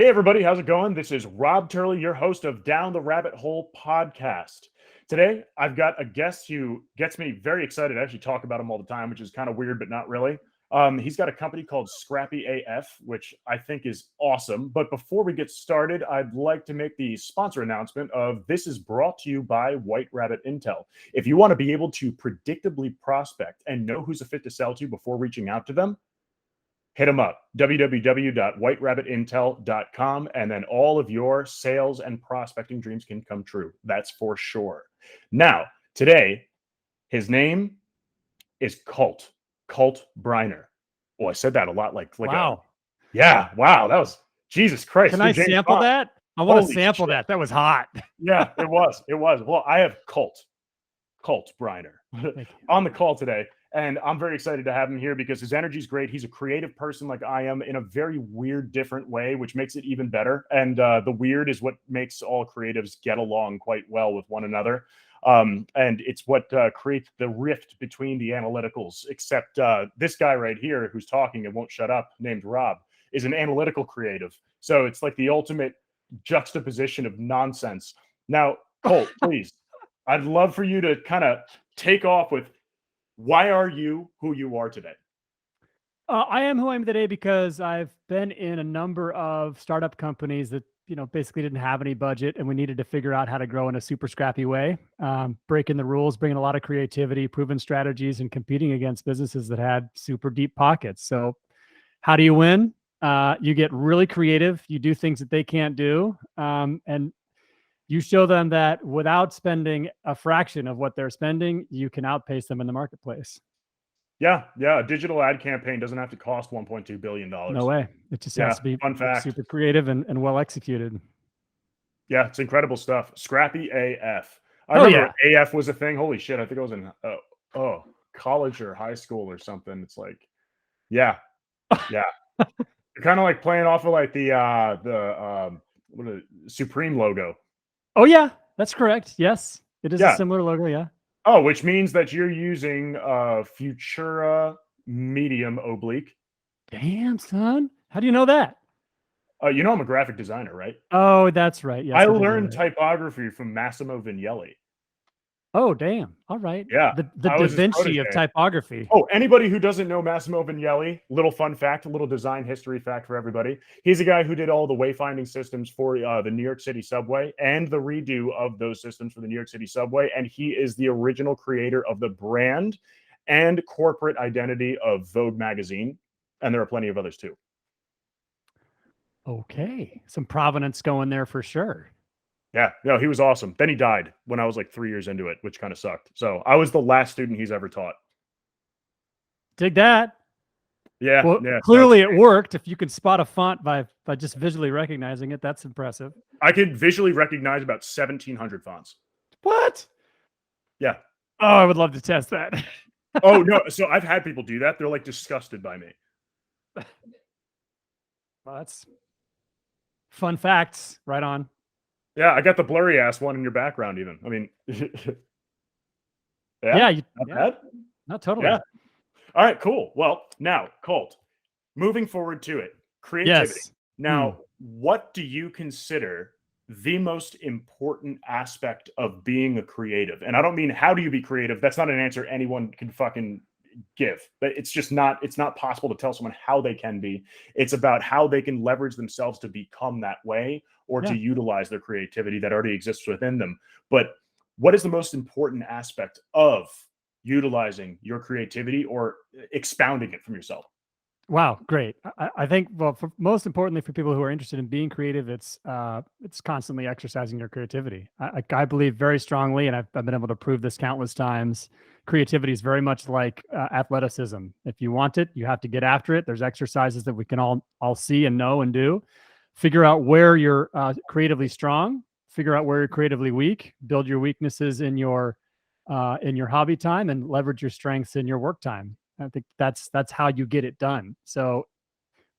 Hey, everybody, how's it going? This is Rob Turley, your host of Down the Rabbit Hole podcast. Today, I've got a guest who gets me very excited. I actually talk about him all the time, which is kind of weird, but not really. He's got a company called Scrappy AF, which I think is awesome. But before we get started, I'd like to make the sponsor announcement of this is brought to you by White Rabbit Intel. If you want to be able to predictably prospect and know who's a fit to sell to before reaching out to them, hit them up, www.whiterabbitintel.com, and then all of your sales and prospecting dreams can come true. That's for sure. Now, today, his name is Colt Briner. Oh, I said that a lot like wow. Yeah, wow, that was Jesus Christ. Can I sample that? I want to sample that. That was hot. Yeah, it was. Well, I have Colt Briner on the call today. And I'm very excited to have him here because his energy is great. He's a creative person like I am in a very weird, different way, which makes it even better. And the weird is what makes all creatives get along quite well with one another. And it's what creates the rift between the analyticals, except this guy right here who's talking and won't shut up, named Rob, is an analytical creative. So it's like the ultimate juxtaposition of nonsense. Now, Colt, please, I'd love for you to kind of take off with, why are you who you are today? I am who I am today because I've been in a number of startup companies that, basically didn't have any budget, and we needed to figure out how to grow in a super scrappy way, breaking the rules, bringing a lot of creativity, proven strategies, and competing against businesses that had super deep pockets. So how do you win? You get really creative. You do things that they can't do. And you show them that without spending a fraction of what they're spending, you can outpace them in the marketplace. Yeah. A digital ad campaign doesn't have to cost $1.2 billion. No way. It just has to be fun fact. Super creative and well executed. Yeah, it's incredible stuff. Scrappy AF. I remember AF was a thing. Holy shit. I think I was in college or high school or something. It's like, yeah. Kind of like playing off of like the Supreme logo. Oh, yeah, that's correct. Yes, it is a similar logo. Yeah. Oh, which means that you're using Futura medium oblique. Damn, son. How do you know that? I'm a graphic designer, right? Oh, that's right. Yes, I learned typography from Massimo Vignelli. Oh, damn. All right. Yeah. The Da Vinci of typography. Oh, anybody who doesn't know Massimo Vignelli, little fun fact, a little design history fact for everybody. He's a guy who did all the wayfinding systems for the New York City subway and the redo of those systems for the New York City subway. And he is the original creator of the brand and corporate identity of Vogue magazine. And there are plenty of others too. Okay. Some provenance going there for sure. Yeah, no, he was awesome. Then he died when I was like 3 years into it, which kind of sucked. So I was the last student he's ever taught. Dig that. Yeah. Well, clearly it worked. If you can spot a font by just visually recognizing it, that's impressive. I could visually recognize about 1,700 fonts. What? Yeah. Oh, I would love to test that. Oh, no. So I've had people do that. They're like disgusted by me. Well, that's fun facts. Right on. Yeah, I got the blurry ass one in your background even. I mean, not bad? Not totally. Yeah. All right, cool. Well, now, Colt, moving forward to it, creativity. Yes. Now, what do you consider the most important aspect of being a creative? And I don't mean how do you be creative? That's not an answer anyone can fucking give. But it's just not possible to tell someone how they can be. It's about how they can leverage themselves to become that way or to utilize their creativity that already exists within them. But what is the most important aspect of utilizing your creativity or expounding it from yourself? Wow, great. I think, well, most importantly for people who are interested in being creative, it's constantly exercising your creativity. I believe very strongly, and I've been able to prove this countless times, creativity is very much like athleticism. If you want it, you have to get after it. There's exercises that we can all see and know and do. Figure out where you're creatively strong, figure out where you're creatively weak, build your weaknesses in your hobby time, and leverage your strengths in your work time. I think that's how you get it done. So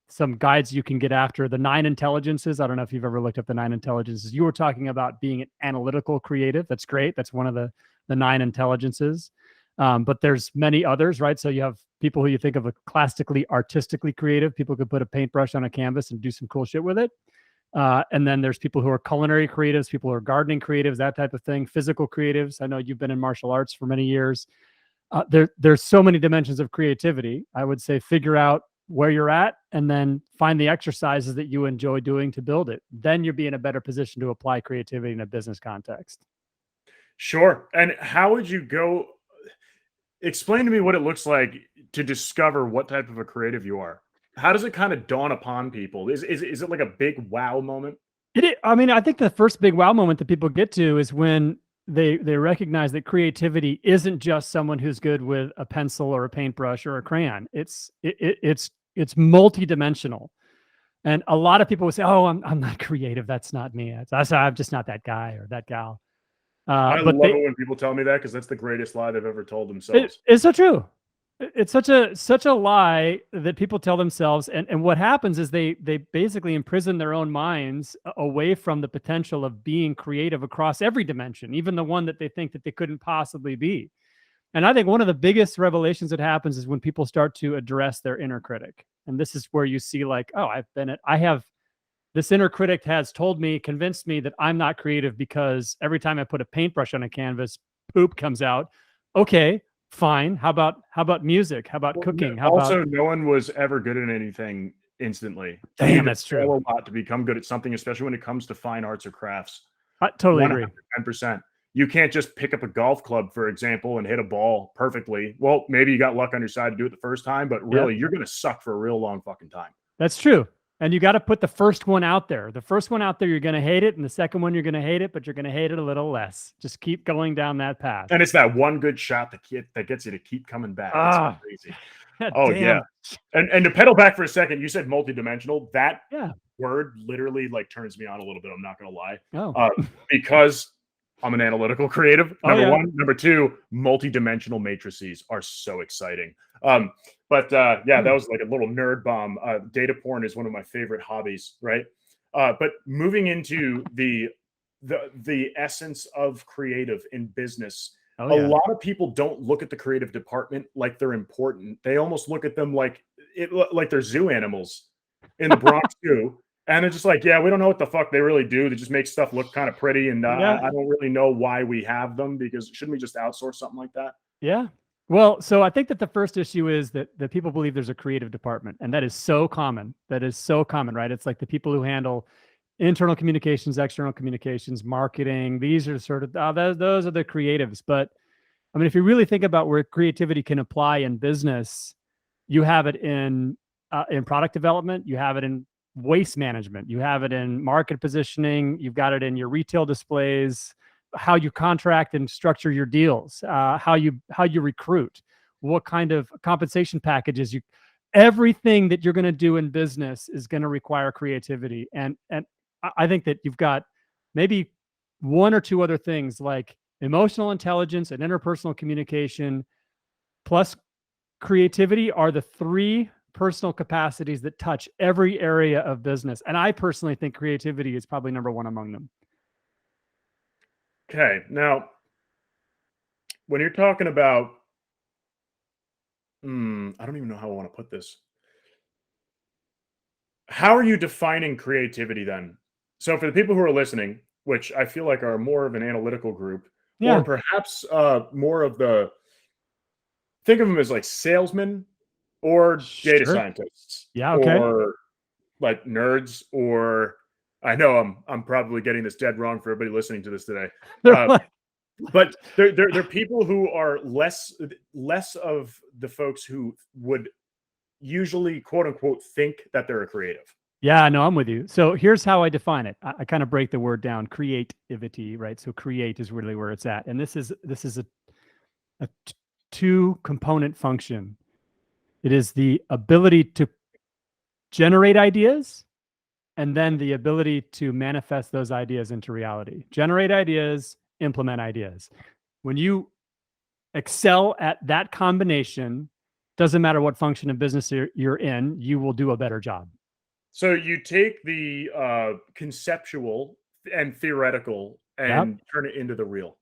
some guides you can get after: the 9 intelligences. I don't know if you've ever looked up the 9 intelligences. You were talking about being an analytical creative. That's great. That's one of the 9 intelligences. But there's many others, right? So you have people who you think of as classically artistically creative. People could put a paintbrush on a canvas and do some cool shit with it. And then there's people who are culinary creatives, people who are gardening creatives, that type of thing, physical creatives. I know you've been in martial arts for many years. There's so many dimensions of creativity. I would say figure out where you're at and then find the exercises that you enjoy doing to build it. Then you'll be in a better position to apply creativity in a business context. Sure. And how would you go? Explain to me what it looks like to discover what type of a creative you are. How does it kind of dawn upon people? Is it like a big wow moment? I mean, I think the first big wow moment that people get to is when they recognize that creativity isn't just someone who's good with a pencil or a paintbrush or a crayon. It's multidimensional. And a lot of people will say, "Oh, I'm not creative. That's not me. I'm just not that guy or that gal." I But love it when people tell me that because that's the greatest lie they've ever told themselves. It's so true. It's such a lie that people tell themselves, and what happens is they basically imprison their own minds away from the potential of being creative across every dimension, even the one that they think that they couldn't possibly be. And I think one of the biggest revelations that happens is when people start to address their inner critic. And this is where you see like, oh, I have this inner critic has convinced me that I'm not creative because every time I put a paintbrush on a canvas, poop comes out. Okay, fine. How about music? How about cooking? No one was ever good at anything instantly. Damn, that's true. A lot to become good at something, especially when it comes to fine arts or crafts. I totally agree. 10%. You can't just pick up a golf club, for example, and hit a ball perfectly. Well, maybe you got luck on your side to do it the first time, but really, you're going to suck for a real long fucking time. That's true. And you got to put the first one out there. The first one out there, you're going to hate it. And the second one, you're going to hate it, but you're going to hate it a little less. Just keep going down that path. And it's that one good shot that gets you to keep coming back. That's crazy. Oh, damn. Yeah. And to pedal back for a second, you said multidimensional. That word literally like turns me on a little bit. I'm not going to lie. Oh. Because I'm an analytical creative. Number one. Number two, multidimensional matrices are so exciting. That was like a little nerd bomb. Data porn is one of my favorite hobbies, right? But moving into the essence of creative in business, a lot of people don't look at the creative department like they're important. They almost look at them like they're zoo animals in the Bronx Zoo. And they're just like, yeah, we don't know what the fuck they really do. They just make stuff look kind of pretty. And I don't really know why we have them, because shouldn't we just outsource something like that? Yeah. Well, so I think that the first issue is that people believe there's a creative department, and that is so common. That is so common, right? It's like the people who handle internal communications, external communications, marketing. These are sort of, those are the creatives. But I mean, if you really think about where creativity can apply in business, you have it in product development, you have it in waste management, you have it in market positioning, you've got it in your retail displays, how you contract and structure your deals, how you recruit, what kind of compensation packages everything that you're going to do in business is going to require creativity. And I think that you've got maybe one or two other things like emotional intelligence and interpersonal communication plus creativity are the three personal capacities that touch every area of business. And I personally think creativity is probably number one among them. Okay. Now, when you're talking about, I don't even know how I want to put this. How are you defining creativity then? So for the people who are listening, which I feel like are more of an analytical group, or perhaps more of think of them as like salesmen or data scientists, or like nerds, or I know I'm probably getting this dead wrong for everybody listening to this today. But they're people who are less of the folks who would usually quote unquote think that they're a creative. Yeah, no, I'm with you. So here's how I define it. I kind of break the word down: creativity, right? So create is really where it's at, and this is a two-component function. It is the ability to generate ideas, and then the ability to manifest those ideas into reality. Generate ideas, implement ideas. When you excel at that combination, doesn't matter what function of business you're in, you will do a better job. So you take the conceptual and theoretical and turn it into the real.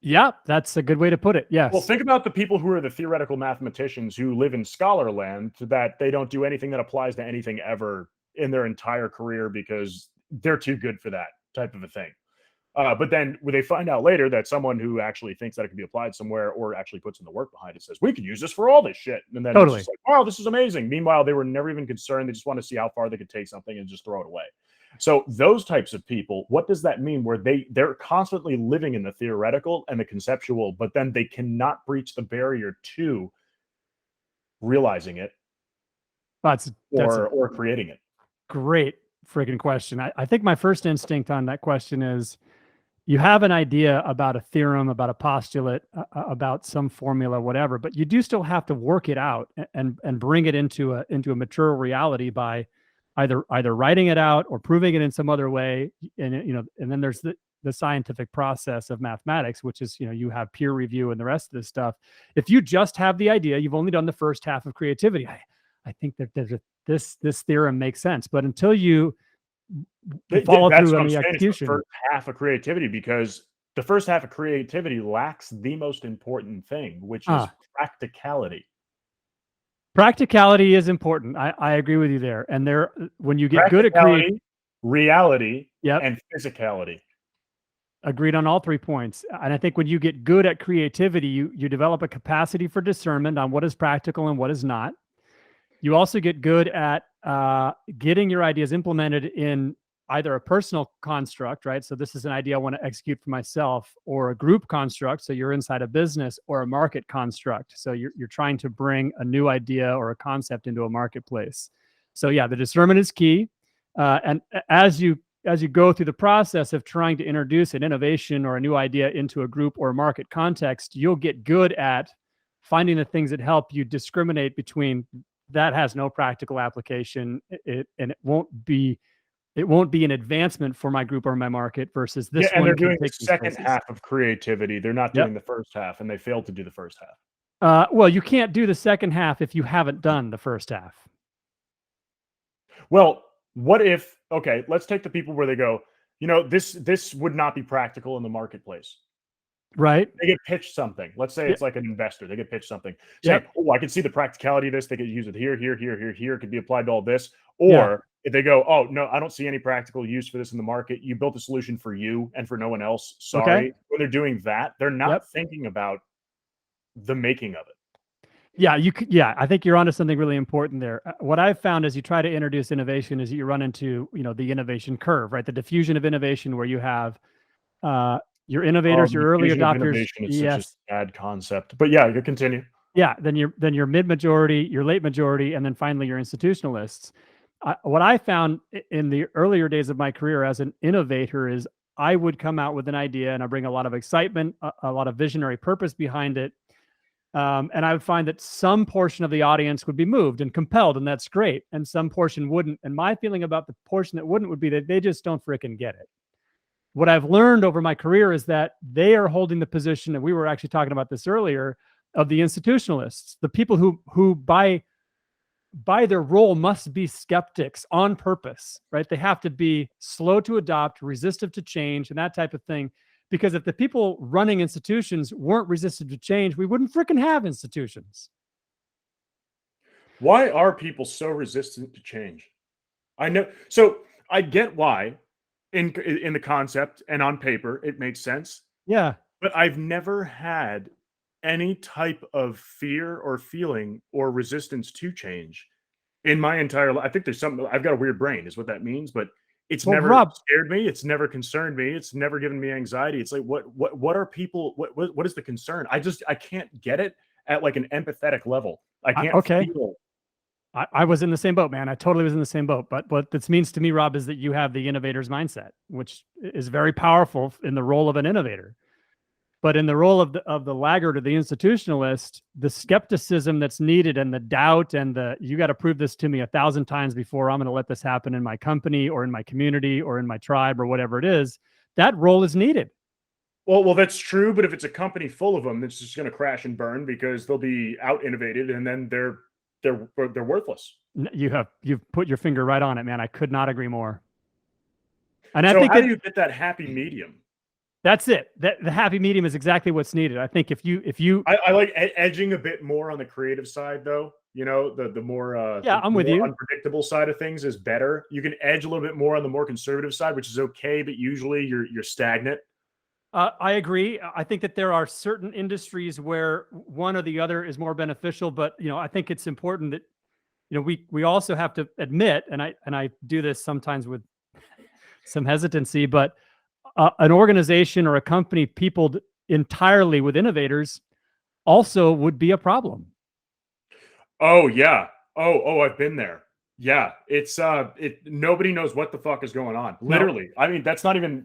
Yeah, that's a good way to put it. Yes. Well, think about the people who are the theoretical mathematicians who live in scholar land, that they don't do anything that applies to anything ever in their entire career because they're too good for that type of a thing. But then when they find out later that someone who actually thinks that it can be applied somewhere or actually puts in the work behind it says, we can use this for all this shit. And then it's just like, wow, this is amazing. Meanwhile, they were never even concerned. They just want to see how far they could take something and just throw it away. So those types of people, what does that mean? Where they're constantly living in the theoretical and the conceptual, but then they cannot breach the barrier to realizing it or creating it. Great freaking question. I think my first instinct on that question is, you have an idea about a theorem, about a postulate, about some formula, whatever, but you do still have to work it out and bring it into a mature reality by either writing it out or proving it in some other way. And then there's the scientific process of mathematics, which is, you have peer review and the rest of this stuff. If you just have the idea, you've only done the first half of creativity. I think that this theorem makes sense, but until you follow through on the execution. The first half of creativity, because the first half of creativity lacks the most important thing, which is practicality. Practicality is important. I agree with you there. And when you get good at creativity, reality, and physicality. Agreed on all 3 points. And I think when you get good at creativity, you develop a capacity for discernment on what is practical and what is not. You also get good at getting your ideas implemented in either a personal construct, right? So this is an idea I want to execute for myself, or a group construct. So you're inside a business, or a market construct. So you're trying to bring a new idea or a concept into a marketplace. So yeah, the discernment is key. And as you go through the process of trying to introduce an innovation or a new idea into a group or a market context, you'll get good at finding the things that help you discriminate between that has no practical application, and it won't be an advancement for my group or my market, versus this one. And they're doing the second half of creativity. They're not doing the first half, and they failed to do the first half. Well, you can't do the second half if you haven't done the first half. Well, what if, okay, let's take the people where they go, this would not be practical in the marketplace. Right. They get pitched something. Let's say it's like an investor. They get pitched something. Saying, oh, I can see the practicality of this. They could use it here. It could be applied to all this. Or if they go, oh, no, I don't see any practical use for this in the market. You built a solution for you and for no one else. Sorry. Okay. When they're doing that, they're not thinking about the making of it. Yeah, I think you're onto something really important there. What I've found as you try to introduce innovation is you run into, the innovation curve, right? The diffusion of innovation, where you have your innovators, your early adopters. It's such a bad concept, but yeah, you continue. Yeah, then your mid-majority, your late majority, and then finally your institutionalists. What I found in the earlier days of my career as an innovator is I would come out with an idea and I bring a lot of excitement, a lot of visionary purpose behind it. And I would find that some portion of the audience would be moved and compelled, and that's great. And some portion wouldn't. And my feeling about the portion that wouldn't would be that they just don't fricking get it. What I've learned over my career is that they are holding the position, and we were actually talking about this earlier, of the institutionalists, the people who by their role must be skeptics on purpose, right? They have to be slow to adopt, resistive to change, and that type of thing. Because if the people running institutions weren't resistant to change, we wouldn't fricking have institutions. Why are people so resistant to change? I know. So I get why in the concept and on paper, it makes sense. Yeah. But I've never had any type of fear or feeling or resistance to change in my entire life. I think there's something, I've got a weird brain is what that means, but it's never scared me. It's never concerned me. It's never given me anxiety. It's like, what are people, what is the concern? I can't get it at like an empathetic level. I can't feel. I was in the same boat, man. I totally was in the same boat. But what this means to me, Rob, is that you have the innovator's mindset, which is very powerful in the role of an innovator. But in the role of the laggard or the institutionalist, the skepticism that's needed and the doubt and you got to prove this to me 1,000 times before I'm going to let this happen in my company or in my community or in my tribe or whatever it is, that role is needed. Well, that's true. But if it's a company full of them, it's just going to crash and burn because they'll be out innovated and then they're worthless. You've put your finger right on it, man. I could not agree more. And so I think how do you get that happy medium? That's it. The happy medium is exactly what's needed. I think if you I like edging a bit more on the creative side though. You know, the more Yeah, I'm the with more you. unpredictable side of things is better. You can edge a little bit more on the more conservative side, which is okay, but usually you're stagnant. I agree. I think that there are certain industries where one or the other is more beneficial, but I think it's important that we also have to admit, and I do this sometimes with some hesitancy, but an organization or a company peopled entirely with innovators also would be a problem. Oh yeah. I've been there. Yeah, it's nobody knows what the fuck is going on. No, Literally. I mean, that's not even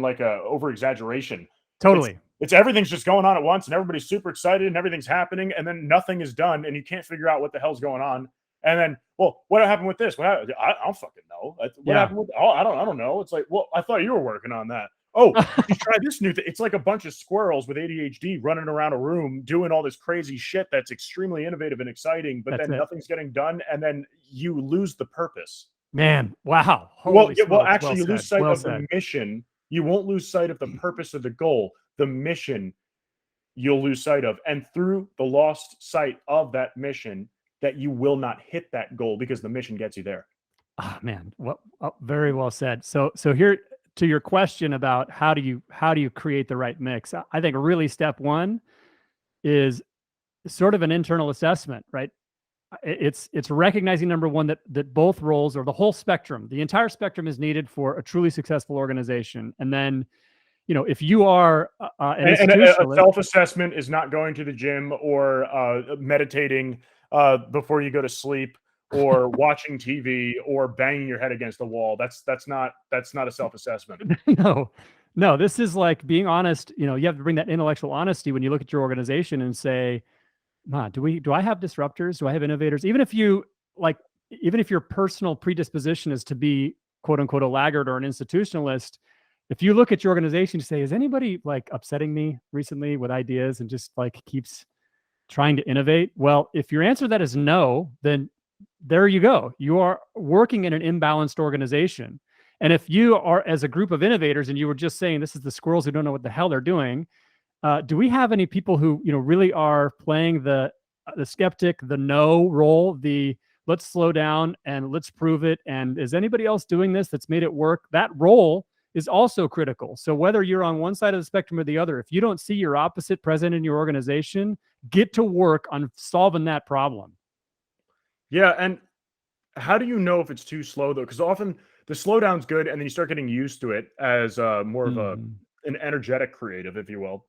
like a over exaggeration. It's totally. it's everything's just going on at once and everybody's super excited and everything's happening and then nothing is done and you can't figure out what the hell's going on. And then, well, what happened with this? I don't fucking know. What Yeah. happened with? Oh, I don't know. It's like, well, I thought you were working on that. Oh, did you try this new thing? It's like a bunch of squirrels with ADHD running around a room doing all this crazy shit that's extremely innovative and exciting, but That's then it. nothing's getting done, and then you lose the purpose. Man, wow. Well, Holy yeah, well, smokes. Well actually, you lose said. sight Well of the said. mission. You won't lose sight of the purpose of the goal. The mission you'll lose sight of, and through the lost sight of that mission, that you will not hit that goal because the mission gets you there. Oh man, what very well said. So here to your question about how do you create the right mix? I think really step one is sort of an internal assessment, right? It's recognizing number one that both roles or the whole spectrum, the entire spectrum is needed for a truly successful organization. And then, if you are an And a institutionalist, self-assessment is not going to the gym or meditating before you go to sleep or watching TV or banging your head against the wall. That's not a self-assessment. no, this is like being honest. You have to bring that intellectual honesty when you look at your organization and say, do I have disruptors? Do I have innovators? Even if your personal predisposition is to be quote unquote a laggard or an institutionalist, if you look at your organization to say, is anybody like upsetting me recently with ideas and just like keeps trying to innovate? Well, if your answer to that is no, then there you go. You are working in an imbalanced organization. And if you are as a group of innovators and you were just saying this is the squirrels who don't know what the hell they're doing, do we have any people who really are playing the skeptic, the no role, the let's slow down and let's prove it? And is anybody else doing this that's made it work? That role is also critical. So whether you're on one side of the spectrum or the other, if you don't see your opposite present in your organization, get to work on solving that problem. Yeah, and how do you know if it's too slow though? Because often the slowdown's good, and then you start getting used to it as more of an energetic creative, if you will.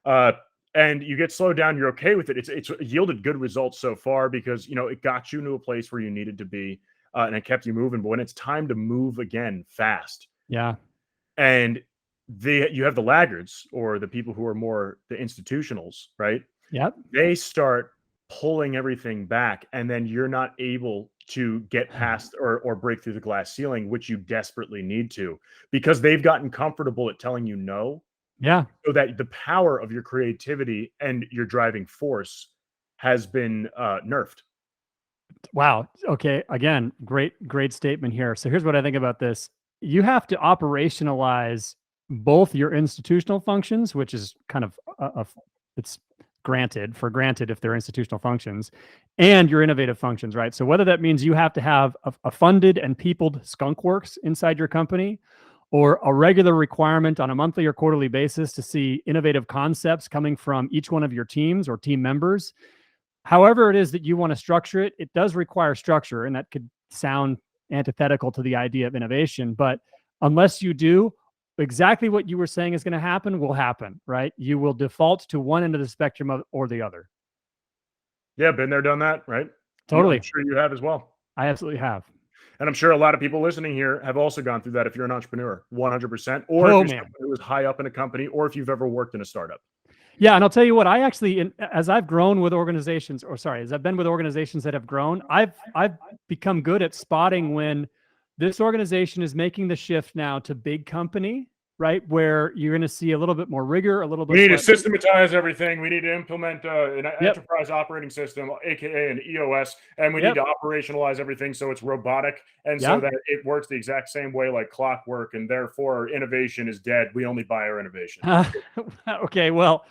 Uh, and you get slowed down, you're okay with it. It's yielded good results so far because it got you into a place where you needed to be, and it kept you moving. But when it's time to move again fast, Yeah. and you have the laggards or the people who are more the institutionals, right? Yep. They start pulling everything back, and then you're not able to get past or break through the glass ceiling, which you desperately need to, because they've gotten comfortable at telling you no. Yeah. So that the power of your creativity and your driving force has been nerfed. Wow. Okay. Again, great statement here. So here's what I think about this. You have to operationalize both your institutional functions, which is kind of it's granted if they're institutional functions, and your innovative functions, right? So whether that means you have to have a funded and peopled skunk works inside your company, or a regular requirement on a monthly or quarterly basis to see innovative concepts coming from each one of your teams or team members. However it is that you want to structure it, it does require structure, and that could sound antithetical to the idea of innovation. But unless you do, exactly what you were saying is going to happen will happen, right? You will default to one end of the spectrum or the other. Yeah, been there, done that, right? Totally. I'm sure you have as well. I absolutely have. And I'm sure a lot of people listening here have also gone through that if you're an entrepreneur, 100%, or if you're someone who is high up in a company, or if you've ever worked in a startup. Yeah, and I'll tell you what, I actually, as I've grown with organizations, as I've been with organizations that have grown, I've become good at spotting when this organization is making the shift now to big company, right? Where you're going to see a little bit more rigor, a little bit. We need to systematize everything. We need to implement an enterprise operating system, aka an EOS, and we need to operationalize everything so it's robotic and so that it works the exact same way like clockwork, and therefore innovation is dead. We only buy our innovation. Okay, well,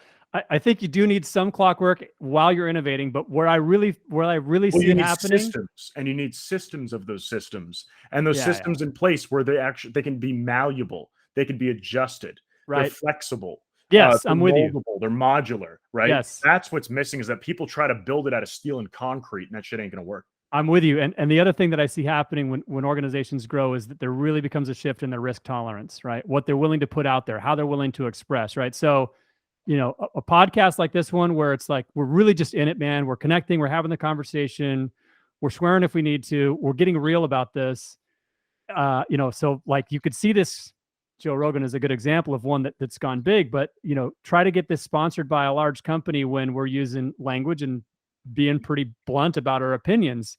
I think you do need some clockwork while you're innovating, but where I really see it happening, systems, and you need systems of those systems, and those Yeah, systems in place where they can be malleable, they can be adjusted, they're right? flexible, Yes, they're I'm with you. moldable, they're modular, right? Yes, That's what's missing, is that people try to build it out of steel and concrete, and that shit ain't gonna work. I'm with you. And the other thing that I see happening when organizations grow is that there really becomes a shift in their risk tolerance, right? What they're willing to put out there, how they're willing to express, right? So, you know, a podcast like this one where it's like we're really just in it, man. We're connecting, we're having the conversation, we're swearing if we need to, we're getting real about this. You know, so like you could see this. Joe Rogan is a good example of one that's gone big, but you know, try to get this sponsored by a large company when we're using language and being pretty blunt about our opinions.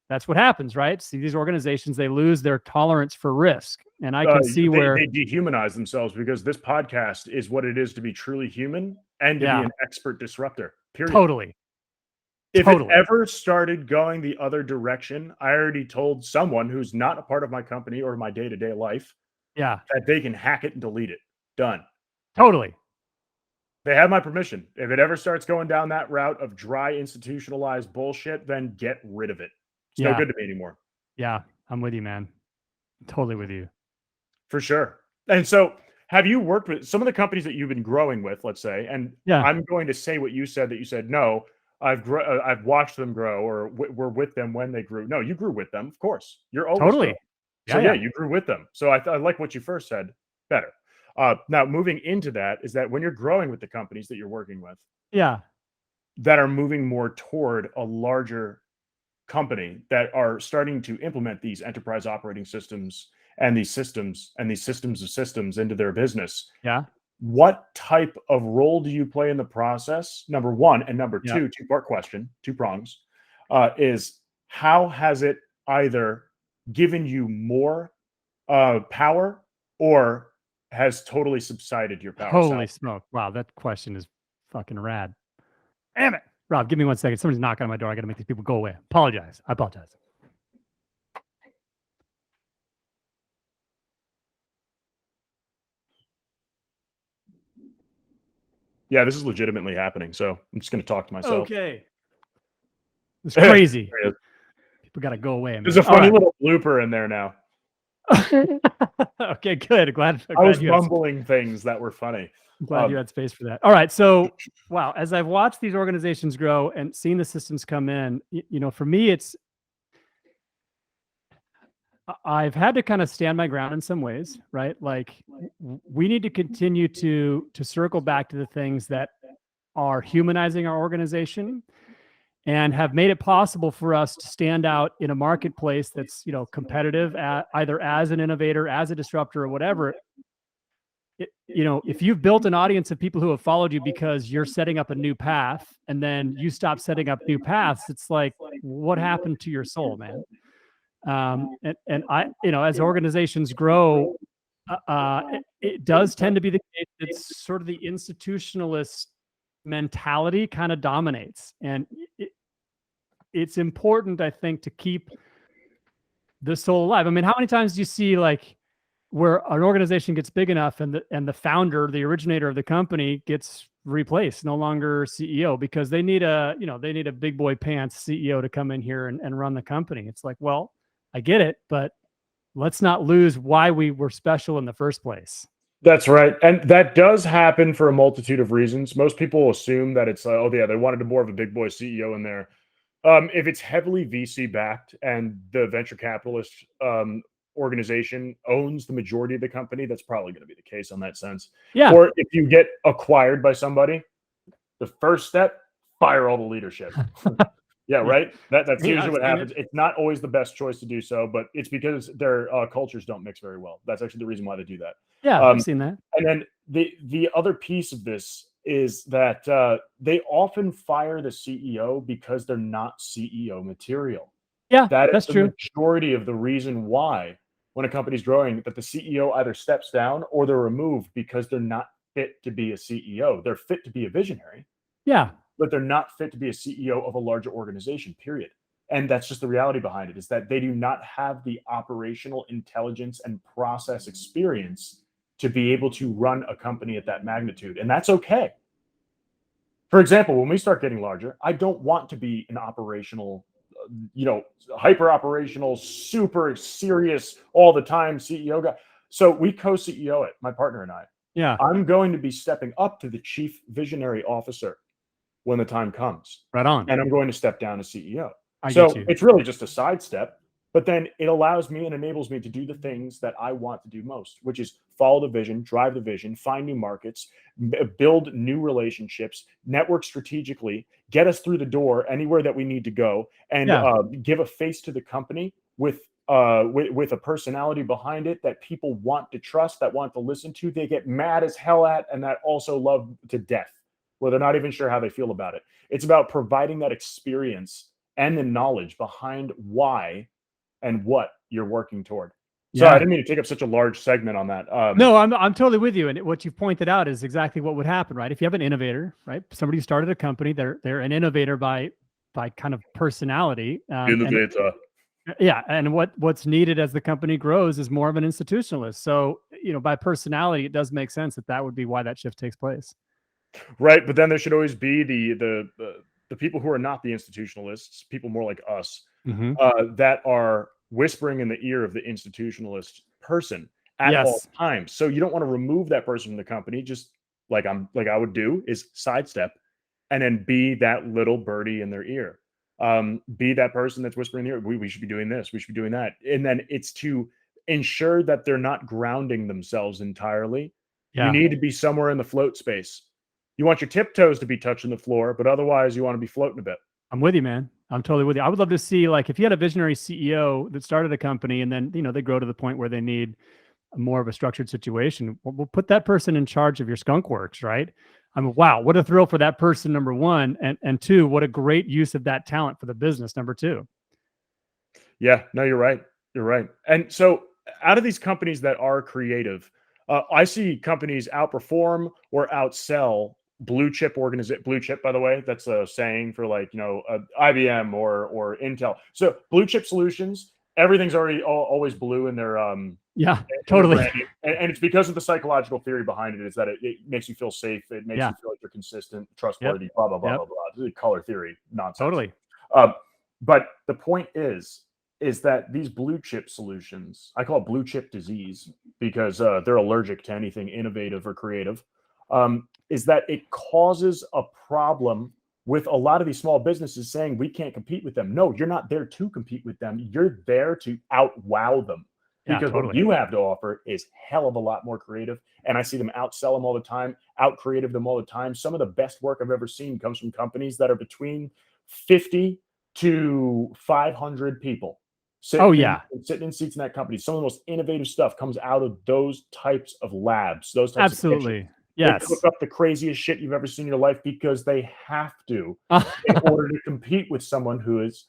That's what happens, right? See, these organizations, they lose their tolerance for risk. And I can see where they dehumanize themselves, because this podcast is what it is to be truly human and to be an expert disruptor. Period. Totally. If it ever started going the other direction, I already told someone who's not a part of my company or my day-to-day life, that they can hack it and delete it. Done. Totally. They have my permission. If it ever starts going down that route of dry, institutionalized bullshit, then get rid of it. It's no good to me anymore. Yeah, I'm with you, man. Totally with you. For sure. And so, have you worked with some of the companies that you've been growing with, let's say, and I'm going to say what you said, that you said, no, I've watched them grow, or we're with them when they grew. No, you grew with them. Of course. You're always totally. growing. So yeah, you grew with them. So I like what you first said better. Now, moving into that is that when you're growing with the companies that you're working with, that are moving more toward a larger company, that are starting to implement these enterprise operating systems and these systems of systems into their business. What type of role do you play in the process? Number one, and number two, two-part question, two prongs, is how has it either given you more power, or has totally subsided your power? Holy smoke. Wow, that question is fucking rad. Damn it. Rob, give me 1 second. Somebody's knocking on my door. I got to make these people go away. I apologize. Yeah, this is legitimately happening. So I'm just going to talk to myself. Okay. It's crazy. People got to go away. Man. There's a funny little blooper in there now. Okay, good. Glad I was mumbling things that were funny. I'm glad you had space for that. All right. So, wow. As I've watched these organizations grow and seen the systems come in, you know, for me, I've had to kind of stand my ground in some ways, right? Like we need to continue to circle back to the things that are humanizing our organization and have made it possible for us to stand out in a marketplace that's, you know, competitive either as an innovator, as a disruptor, or whatever. You know, if you've built an audience of people who have followed you because you're setting up a new path and then you stop setting up new paths, it's like, what happened to your soul, man? And I, you know, as organizations grow, it does tend to be the case. It's sort of the institutionalist mentality kind of dominates, and it's important, I think, to keep the soul alive. I mean, how many times do you see like where an organization gets big enough and the founder, the originator of the company, gets replaced, no longer CEO, because they need a big boy pants CEO to come in here and run the company? It's like, well, I get it, but let's not lose why we were special in the first place. That's right. And that does happen for a multitude of reasons. Most people assume that it's, oh yeah, they wanted more of a big boy CEO in there. If it's heavily VC backed and the venture capitalist organization owns the majority of the company, that's probably going to be the case on that sense. Yeah. Or if you get acquired by somebody, the first step, fire all the leadership. Yeah, right. That's usually what happens. It's not always the best choice to do so, but it's because their cultures don't mix very well. That's actually the reason why they do that. Yeah, I've seen that. And then the other piece of this is that they often fire the CEO because they're not CEO material. Yeah, that's true. The majority of the reason why, when a company's growing, that the CEO either steps down or they're removed because they're not fit to be a CEO. They're fit to be a visionary. Yeah. But they're not fit to be a CEO of a larger organization, period. And that's just the reality behind it, is that they do not have the operational intelligence and process experience to be able to run a company at that magnitude. And that's okay. For example, when we start getting larger, I don't want to be an operational, hyper operational, super serious all the time CEO guy. So we co-CEO it, my partner and I. Yeah. I'm going to be stepping up to the chief visionary officer when the time comes. Right on. And I'm going to step down as CEO. I So get you. it's really just a sidestep, but then it allows me and enables me to do the things that I want to do most, which is follow the vision, drive the vision, find new markets, build new relationships, network strategically, get us through the door anywhere that we need to go, and give a face to the company with a personality behind it that people want to trust, that want to listen to, they get mad as hell at, and that also love to death, where they're not even sure how they feel about it. It's about providing that experience and the knowledge behind why and what you're working toward. So I didn't mean to take up such a large segment on that. No, I'm totally with you. And what you've pointed out is exactly what would happen, right? If you have an innovator, right? Somebody who started a company, they're an innovator by kind of personality. Innovator. And what's needed as the company grows is more of an institutionalist. So, by personality, it does make sense that would be why that shift takes place. Right, but then there should always be the people who are not the institutionalists, people more like us, that are whispering in the ear of the institutionalist person at all times. So you don't want to remove that person from the company. Just like I would do is sidestep, and then be that little birdie in their ear. Be that person that's whispering in the ear. We should be doing this. We should be doing that. And then it's to ensure that they're not grounding themselves entirely. You need to be somewhere in the float space. You want your tiptoes to be touching the floor, but otherwise you want to be floating a bit. I'm with you, man. I'm totally with you. I would love to see, like, if you had a visionary CEO that started a company and then, they grow to the point where they need more of a structured situation. We'll put that person in charge of your skunk works, right? I mean, wow, what a thrill for that person, number one. And two, what a great use of that talent for the business, number two. Yeah, no, you're right. You're right. And so out of these companies that are creative, I see companies outperform or outsell blue chip, by the way, that's a saying for IBM or Intel. So blue chip solutions, everything's always blue in their totally. And it's because of the psychological theory behind it, is that it makes you feel safe, it makes you feel like you're consistent, trustworthy, blah blah blah blah blah. This is color theory nonsense. Totally. But the point is that these blue chip solutions, I call it blue chip disease because they're allergic to anything innovative or creative, is that it causes a problem with a lot of these small businesses saying we can't compete with them. No, you're not there to compete with them. You're there to out-wow them, because what you have to offer is hell of a lot more creative. And I see them outsell them all the time, out-creative them all the time. Some of the best work I've ever seen comes from companies that are between 50 to 500 people. Sitting in seats in that company. Some of the most innovative stuff comes out of those types of labs. Those types Absolutely. Of They cook up the craziest shit you've ever seen in your life because they have to in order to compete with someone who is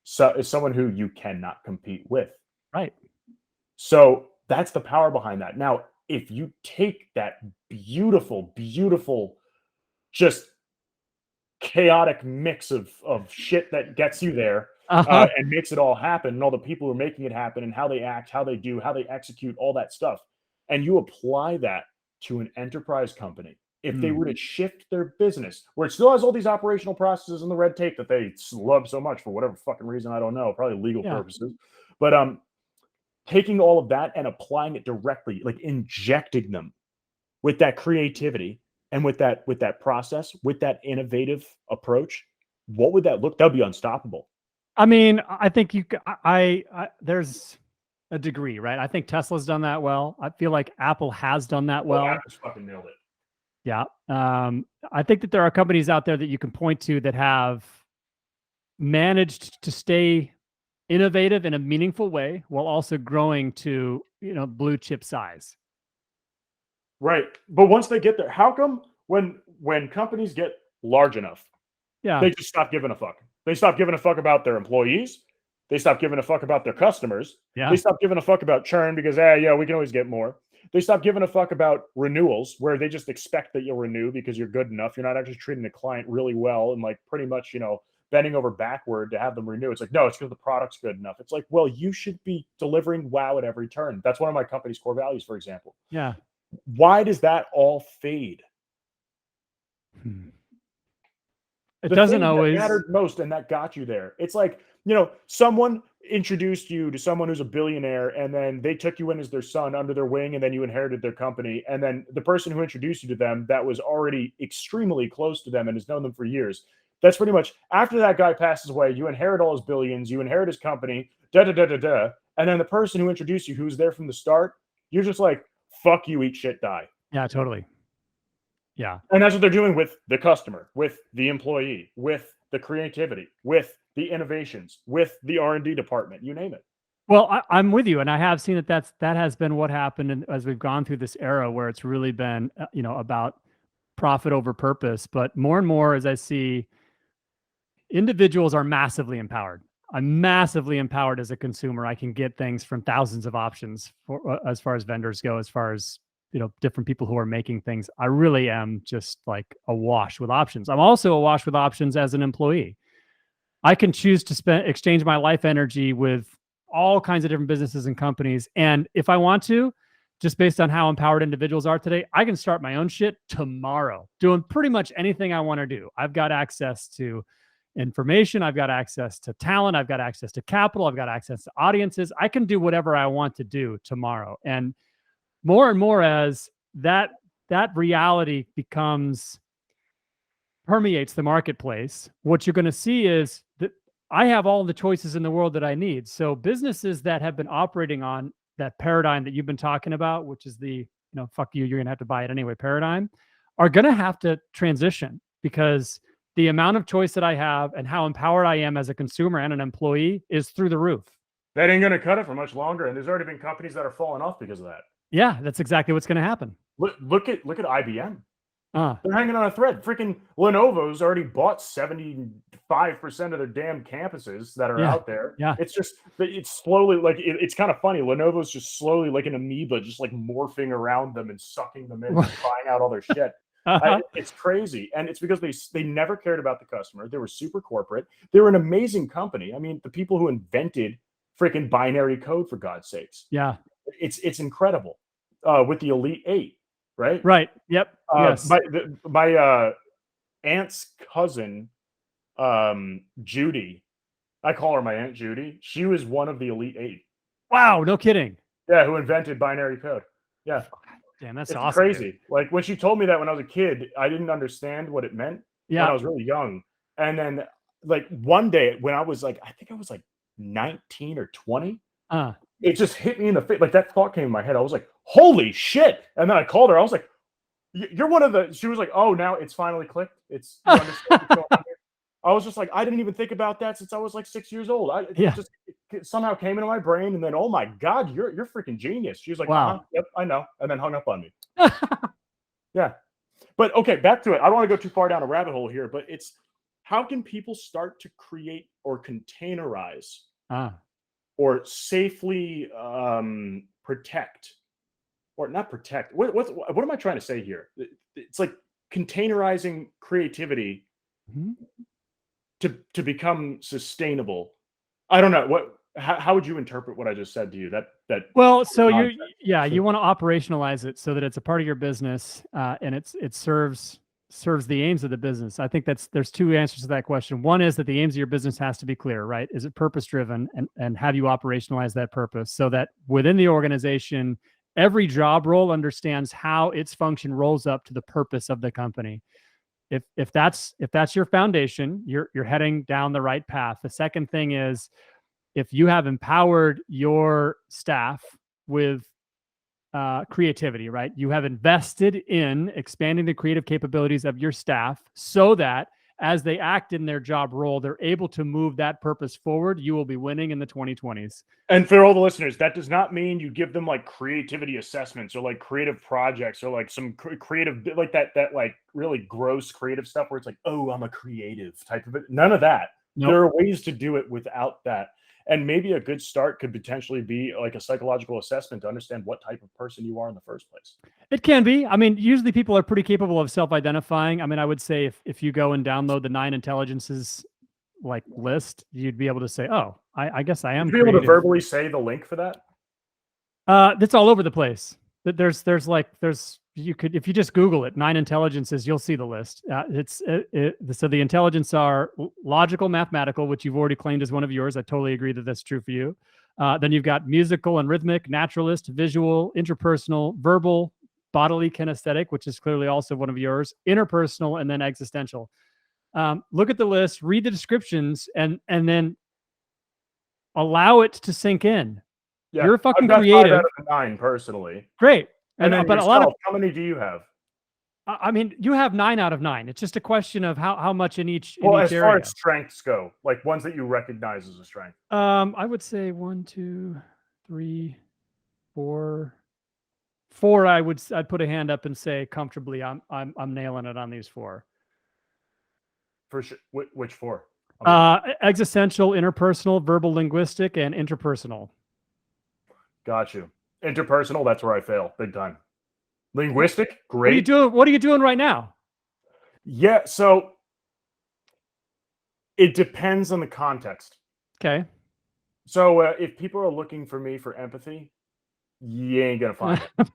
someone who you cannot compete with. Right. So that's the power behind that. Now, if you take that beautiful, beautiful, just chaotic mix of shit that gets you there, and makes it all happen, and all the people who are making it happen, and how they act, how they do, how they execute, all that stuff, and you apply that to an enterprise company, if they were to shift their business, where it still has all these operational processes and the red tape that they love so much for whatever fucking reason, I don't know, probably legal purposes, but taking all of that and applying it directly, like injecting them with that creativity and with that process, with that innovative approach, what would that look? That'd be unstoppable. I mean, I think there's a degree, right? I think Tesla's done that well. I feel like Apple has done that well. Apple's fucking nailed it. Yeah. I think that there are companies out there that you can point to that have managed to stay innovative in a meaningful way while also growing to, blue chip size. Right. But once they get there, how come when companies get large enough, they just stop giving a fuck? They stop giving a fuck about their employees. They stop giving a fuck about their customers. They stop giving a fuck about churn because, we can always get more. They stop giving a fuck about renewals, where they just expect that you'll renew because you're good enough. You're not actually treating the client really well and pretty much, bending over backward to have them renew. It's like, no, it's because the product's good enough. It's like, well, you should be delivering wow at every turn. That's one of my company's core values, for example. Yeah. Why does that all fade? It The doesn't thing always. that mattered most and that got you there. It's like, you know, someone introduced you to someone who's a billionaire and then they took you in as their son under their wing and then you inherited their company. And then the person who introduced you to them that was already extremely close to them and has known them for years. That's pretty much after that guy passes away, you inherit all his billions, you inherit his company, da da da da da. And then the person who introduced you, who was there from the start, you're just like, fuck you, eat shit, die. Yeah, totally. Yeah. And that's what they're doing with the customer, with the employee, with the creativity, with the innovations, with the R&D department, you name it. Well, I'm with you, and I have seen that that has been what happened as we've gone through this era where it's really been, about profit over purpose. But more and more, as I see, individuals are massively empowered. I'm massively empowered as a consumer. I can get things from thousands of options as far as vendors go, as far as different people who are making things. I really am just like awash with options. I'm also awash with options as an employee. I can choose to exchange my life energy with all kinds of different businesses and companies. And if I want to, just based on how empowered individuals are today, I can start my own shit tomorrow, doing pretty much anything I want to do. I've got access to information. I've got access to talent. I've got access to capital. I've got access to audiences. I can do whatever I want to do tomorrow. And more as that reality permeates the marketplace, what you're going to see is that I have all the choices in the world that I need. So businesses that have been operating on that paradigm that you've been talking about, which is the, fuck you, you're going to have to buy it anyway paradigm, are going to have to transition, because the amount of choice that I have and how empowered I am as a consumer and an employee is through the roof. That ain't going to cut it for much longer. And there's already been companies that are falling off because of that. Yeah, that's exactly what's going to happen. Look at IBM. They're hanging on a thread. Freaking Lenovo's already bought 75% of their damn campuses that are out there. Yeah. It's slowly, like, it's kind of funny. Lenovo's just slowly, like an amoeba, just like morphing around them and sucking them in and buying out all their shit. It's crazy. And it's because they never cared about the customer. They were super corporate. They were an amazing company. I mean, the people who invented freaking binary code, for God's sakes. Yeah. It's incredible. With the Elite 8. Right. Right. Yep. Yes. My aunt's cousin, Judy, I call her my Aunt Judy. She was one of the Elite 8. Wow. No kidding. Yeah. Who invented binary code. Yeah. Damn, that's it's awesome. Crazy. Dude. Like when she told me that when I was a kid, I didn't understand what it meant. Yeah. When I was really young. And then like one day when I was like, I think I was like 19 or 20. It just hit me in the face. Like that thought came in my head. I was like, holy shit. And then I called her. I was like, you're one of the, she was like, oh, now it's finally clicked. It's, you understand what's going on here? I was just like, I didn't even think about that since I was like 6 years old. It somehow came into my brain. And then, oh my God, you're freaking genius. She was like, wow. Yep, I know. And then hung up on me. Yeah. But okay, back to it. I don't want to go too far down a rabbit hole here, but it's how can people start to create or containerize or safely protect, or not protect. What am I trying to say here? It's like containerizing creativity to become sustainable. I don't know. How would you interpret what I just said to you? Well, so you want to operationalize it so that it's a part of your business and it serves the aims of the business. I think there's two answers to that question. One is that the aims of your business has to be clear, right? Is it purpose driven, and have you operationalized that purpose so that within the organization, every job role understands how its function rolls up to the purpose of the company. If that's your foundation, you're heading down the right path. The second thing is, if you have empowered your staff with creativity, right? You have invested in expanding the creative capabilities of your staff so that as they act in their job role, they're able to move that purpose forward. You will be winning in the 2020s. And for all the listeners, that does not mean you give them like creativity assessments or like creative projects or like some creative, like that like really gross creative stuff where it's like, oh, I'm a creative type of it. None of that. Nope. There are ways to do it without that. And maybe a good start could potentially be like a psychological assessment to understand what type of person you are in the first place. It can be. I mean, usually people are pretty capable of self-identifying. I mean, I would say if you go and download the 9 intelligences like list, you'd be able to say, oh, I guess I am. Would you be able to verbally say the link for that? That's all over the place. There's if you just Google it, 9 intelligences, you'll see the list. So the intelligence are logical, mathematical, which you've already claimed as one of yours. I totally agree that that's true for you. Then you've got musical and rhythmic, naturalist, visual, interpersonal, verbal, bodily, kinesthetic, which is clearly also one of yours, interpersonal, and then existential. Look at the list, read the descriptions, and then allow it to sink in. Yeah, You're fucking I've got creative. 5 out of 9 personally. Great. And then but yourself, a lot of, how many do you have? I mean, you have 9 out of 9. It's just a question of how much in each Well, in as each far area. as strengths go, like ones that you recognize as a strength. I would say 1, 2, 3, 4. 4. I'd put a hand up and say comfortably, I'm nailing it on these 4. For sure. Which 4? Existential, interpersonal, verbal, linguistic, and interpersonal. Got you. Interpersonal, that's where I fail big time. Linguistic, great. What are you doing? What are you doing right now? Yeah, so it depends on the context. Okay. So if people are looking for me for empathy, you ain't gonna find it.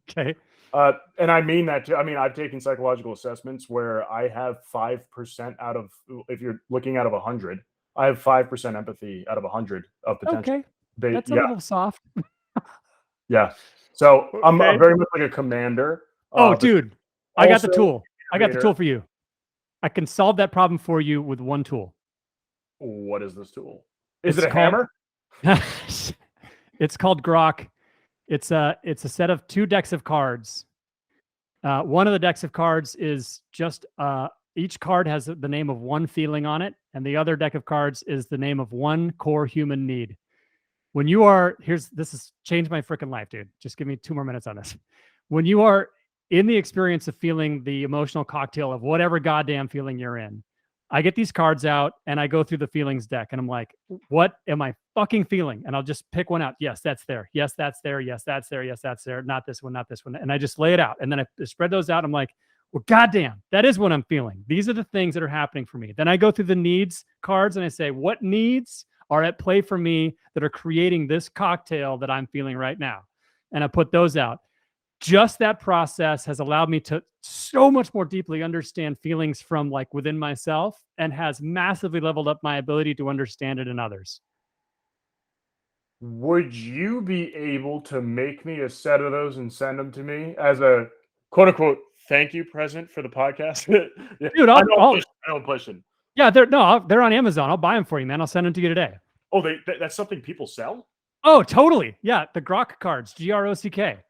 Okay. And I mean that too. I mean, I've taken psychological assessments where I have 5% out of, if you're looking out of 100, I have 5% empathy out of 100 of potential. Okay. That's a little soft. Yeah. So I'm Okay. very much like a commander. Oh, dude, I got the also tool. I got the innovator. tool for you. I can solve that problem for you with one tool. What is this tool? Is It's it a hammer? It's called Grok. It's a set of 2 decks of cards. One of the decks of cards is just each card has the name of one feeling on it, and the other deck of cards is the name of one core human need. When you are this has changed my freaking life, dude. Just give me 2 more minutes on this. When you are in the experience of feeling the emotional cocktail of whatever goddamn feeling you're in, I get these cards out and I go through the feelings deck and I'm like, what am I fucking feeling? And I'll just pick one out. Yes, that's there. Yes, that's there. Yes, that's there. Yes, that's there. Not this one, not this one. And I just lay it out. And then I spread those out. I'm like, well, goddamn, that is what I'm feeling. These are the things that are happening for me. Then I go through the needs cards and I say, what needs are at play for me that are creating this cocktail that I'm feeling right now? And I put those out. Just that process has allowed me to so much more deeply understand feelings from like within myself and has massively leveled up my ability to understand it in others. Would you be able to make me a set of those and send them to me as a quote unquote thank you present for the podcast? Yeah, Dude, I know I'm pushing. Yeah, they're on Amazon. I'll buy them for you, man. I'll send them to you today. Oh, that's something people sell? Oh, totally. Yeah, the Grok cards, GROCK.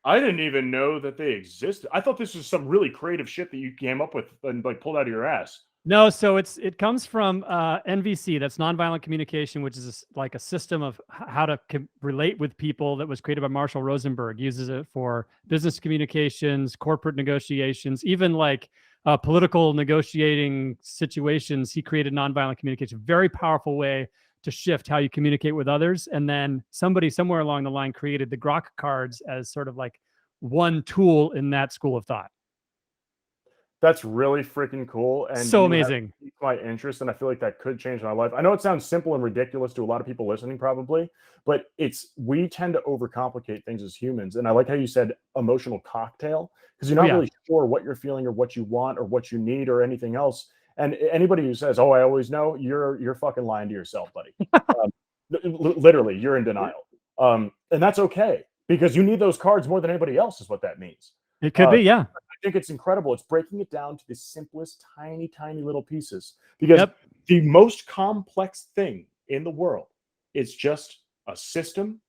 I didn't even know that they existed. I thought this was some really creative shit that you came up with and like pulled out of your ass. No, so it comes from NVC, that's nonviolent communication, which is like a system of how to relate with people that was created by Marshall Rosenberg. Uses it for business communications, corporate negotiations, even like political negotiating situations. He created nonviolent communication, very powerful way to shift how you communicate with others. And then somebody somewhere along the line created the Grok cards as sort of like one tool in that school of thought. That's really freaking cool. And so amazing. Piqued my interest, and I feel like that could change my life. I know it sounds simple and ridiculous to a lot of people listening, probably, but we tend to overcomplicate things as humans. And I like how you said emotional cocktail, because you're not really sure what you're feeling or what you want or what you need or anything else. And anybody who says, "Oh, I always know," you're fucking lying to yourself, buddy. Literally, you're in denial. And that's okay, because you need those cards more than anybody else, is what that means. It could be, yeah. I think it's incredible. It's breaking it down to the simplest, tiny, tiny little pieces, because the most complex thing in the world is just a system.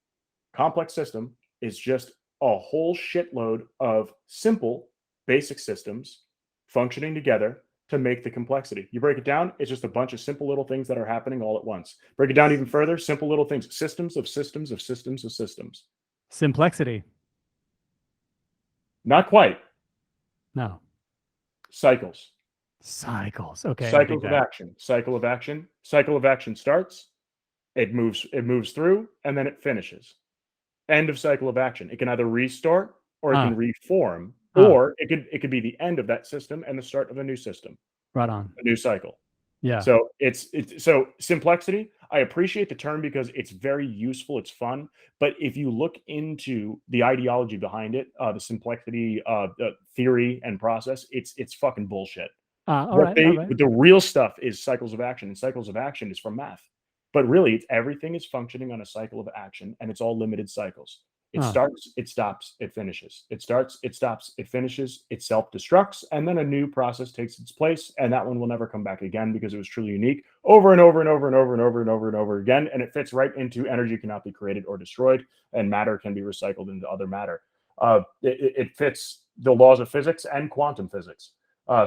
Complex system is just a whole shitload of simple, basic systems functioning together to make the complexity. You break it down, it's just a bunch of simple little things that are happening all at once. Break it down even further, simple little things, systems of systems of systems of systems. Simplexity. Not quite. No. Cycles. Okay. Cycles of action. Cycle of action. Cycle of action starts. It moves through, and then it finishes. End of cycle of action. It can either restart or it can reform, or it could be the end of that system and the start of a new system. Right on. A new cycle. Yeah. So it's so simplexity. I appreciate the term because it's very useful. It's fun. But if you look into the ideology behind it, the simplicity, the theory and process, it's fucking bullshit. All right. All right. The real stuff is cycles of action, and cycles of action is from math. But really, it's everything is functioning on a cycle of action, and it's all limited cycles. It starts, it stops, it finishes. It starts, it stops, it finishes, it self-destructs, and then a new process takes its place, and that one will never come back again because it was truly unique over and over and over and over and over and over and over again. And it fits right into energy cannot be created or destroyed, and matter can be recycled into other matter. It fits the laws of physics and quantum physics.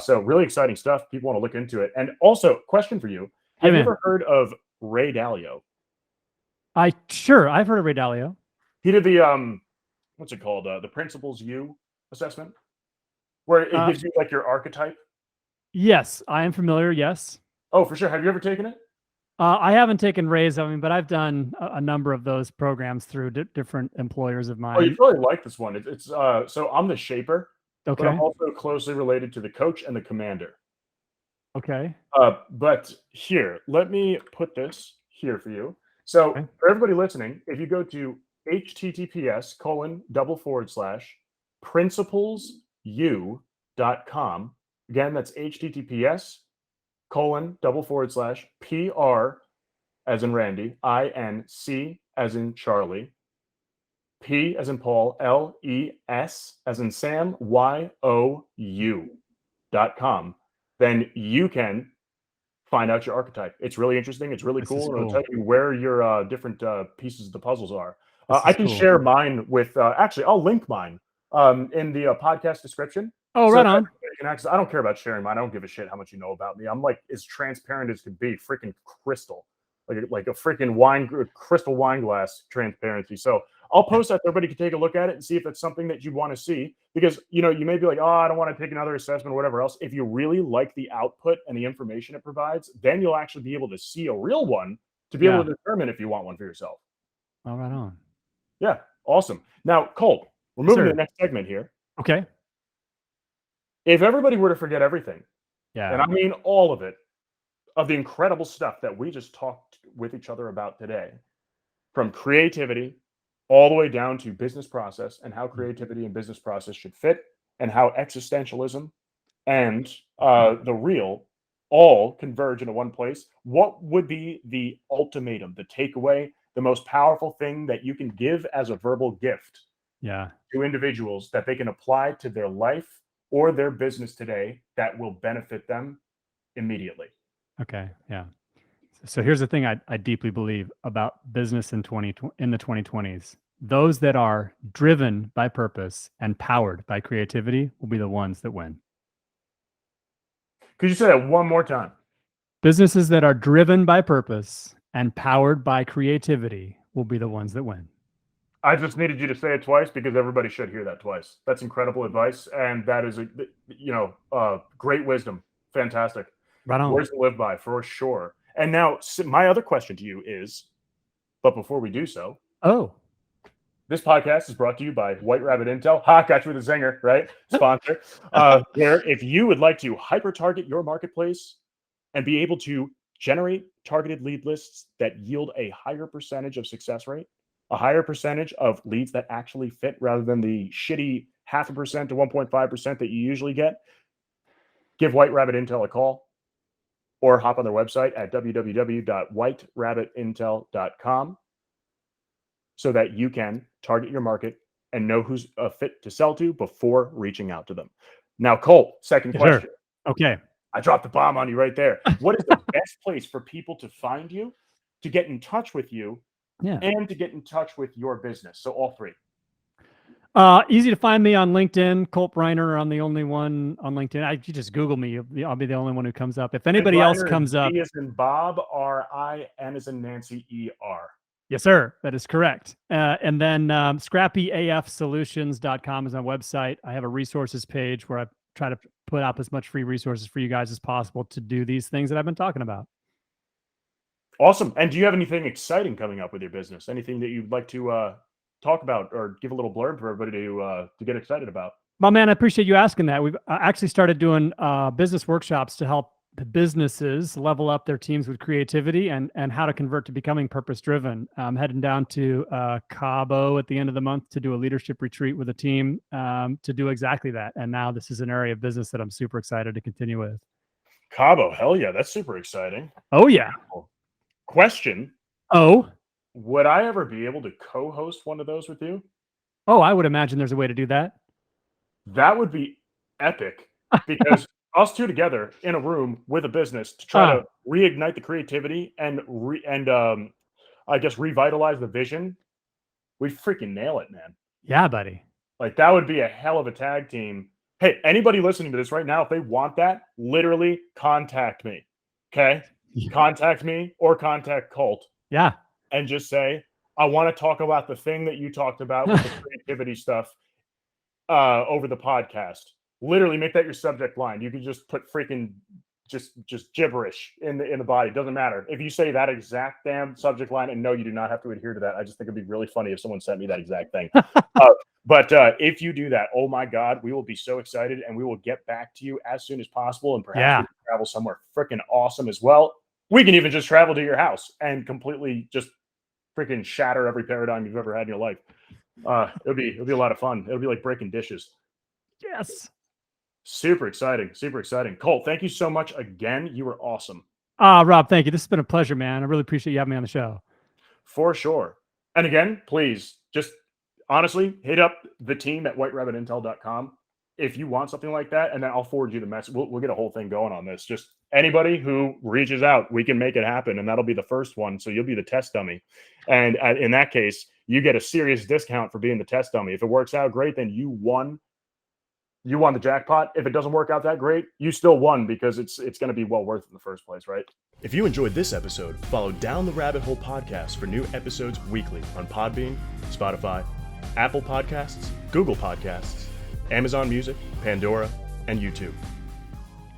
So really exciting stuff. People want to look into it. And also, question for you: have you ever heard of Ray Dalio? I've heard of Ray Dalio. He did the what's it called? The Principles U assessment, where it gives you like your archetype. Yes, I am familiar. Yes. Oh, for sure. Have you ever taken it? I haven't taken Ray's, but I've done a number of those programs through different employers of mine. Oh, you probably like this one. It's so I'm the shaper. Okay. But I'm also closely related to the coach and the commander. Okay. But here, let me put this here for you. So for everybody listening, if you go to https://principlesu.com, again, that's https://PR as in Randy, INC as in Charlie, P as in Paul, LES as in Sam, YOU.com. Then you can find out your archetype. It's really interesting. It's really cool. And it'll tell you where your different pieces of the puzzles are. I can share mine with, actually, I'll link mine in the podcast description. Oh, right on. I don't care about sharing mine. I don't give a shit how much you know about me. I'm like as transparent as could be, freaking crystal, like a freaking crystal wine glass transparency. So I'll post that so everybody can take a look at it and see if it's something that you want to see. Because, you may be like, oh, I don't want to take another assessment or whatever else. If you really like the output and the information it provides, then you'll actually be able to see a real one to be able to determine if you want one for yourself. Oh, right on. Yeah, awesome. Now, Colt, we're moving to the next segment here. Okay. If everybody were to forget everything, and I mean all of it, of the incredible stuff that we just talked with each other about today, from creativity all the way down to business process and how creativity and business process should fit, and how existentialism and the real all converge into one place, what would be the ultimatum, the takeaway, the most powerful thing that you can give as a verbal gift to individuals that they can apply to their life or their business today that will benefit them immediately? Okay. Yeah. So here's the thing I deeply believe about business in the 2020s. Those that are driven by purpose and powered by creativity will be the ones that win. Could you say that one more time? Businesses that are driven by purpose and powered by creativity will be the ones that win. I just needed you to say it twice because everybody should hear that twice. That's incredible advice, and that is great wisdom. Fantastic. Right on. Words to live by, for sure. And now, my other question to you is, but before we do so, this podcast is brought to you by White Rabbit Intel. Got you with a zinger, right? Sponsor. Where if you would like to hyper-target your marketplace and be able to generate targeted lead lists that yield a higher percentage of success rate, a higher percentage of leads that actually fit rather than the shitty 0.5% to 1.5% that you usually get, give White Rabbit Intel a call or hop on their website at www.whiterabbitintel.com so that you can target your market and know who's a fit to sell to before reaching out to them. Now, Colt, second question. Sure. Okay. I dropped the bomb on you right there. What is the best place for people to find you, to get in touch with you, and to get in touch with your business? So all three. Easy to find me on LinkedIn. Colt Briner. I'm the only one on LinkedIn. You just Google me. I'll be the only one who comes up. If anybody else comes up, B as in Bob, R-I-N as in Nancy, E-R. Yes, sir. That is correct. And then scrappyafsolutions.com is my website. I have a resources page where I try to put up as much free resources for you guys as possible to do these things that I've been talking about. Awesome. And do you have anything exciting coming up with your business? Anything that you'd like to talk about or give a little blurb for everybody to get excited about? Well, man, I appreciate you asking that. We've actually started doing business workshops to help businesses level up their teams with creativity and how to convert to becoming purpose driven. I'm heading down to Cabo at the end of the month to do a leadership retreat with a team to do exactly that. And now this is an area of business that I'm super excited to continue with. Cabo, hell yeah, that's super exciting. Oh yeah. Question. Oh. Would I ever be able to co-host one of those with you? Oh, I would imagine there's a way to do that. That would be epic, because us two together in a room with a business to try to reignite the creativity and I guess revitalize the vision. We freaking nail it, man. Yeah, buddy. Like, that would be a hell of a tag team. Hey, anybody listening to this right now, if they want that, literally contact me. Okay? Yeah. Contact me or contact Colt. Yeah. And just say, I want to talk about the thing that you talked about with the creativity stuff over the podcast. Literally make that your subject line. You can just put freaking just gibberish in the body. It doesn't matter. If you say that exact damn subject line, and no, you do not have to adhere to that. I just think it'd be really funny if someone sent me that exact thing. But if you do that, oh my God, we will be so excited, and we will get back to you as soon as possible. And perhaps we can travel somewhere freaking awesome as well. We can even just travel to your house and completely just freaking shatter every paradigm you've ever had in your life. It'll be a lot of fun. It'll be like breaking dishes. Yes. Super exciting. Super exciting. Colt, thank you so much again. You were awesome. Rob, thank you. This has been a pleasure, man. I really appreciate you having me on the show. For sure. And again, please just honestly hit up the team at whiterabbitintel.com if you want something like that, and then I'll forward you the message. We'll get a whole thing going on this. Just anybody who reaches out, we can make it happen, and that'll be the first one. So you'll be the test dummy. And in that case, you get a serious discount for being the test dummy. If it works out great, then you won. You won the jackpot. If it doesn't work out that great, you still won, because it's going to be well worth it in the first place, right? If you enjoyed this episode, follow Down the Rabbit Hole podcast for new episodes weekly on Podbean, Spotify, Apple Podcasts, Google Podcasts, Amazon Music, Pandora, and YouTube.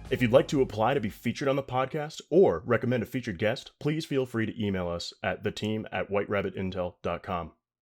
If you'd like to apply to be featured on the podcast or recommend a featured guest, please feel free to email us at theteam@whiterabbitintel.com.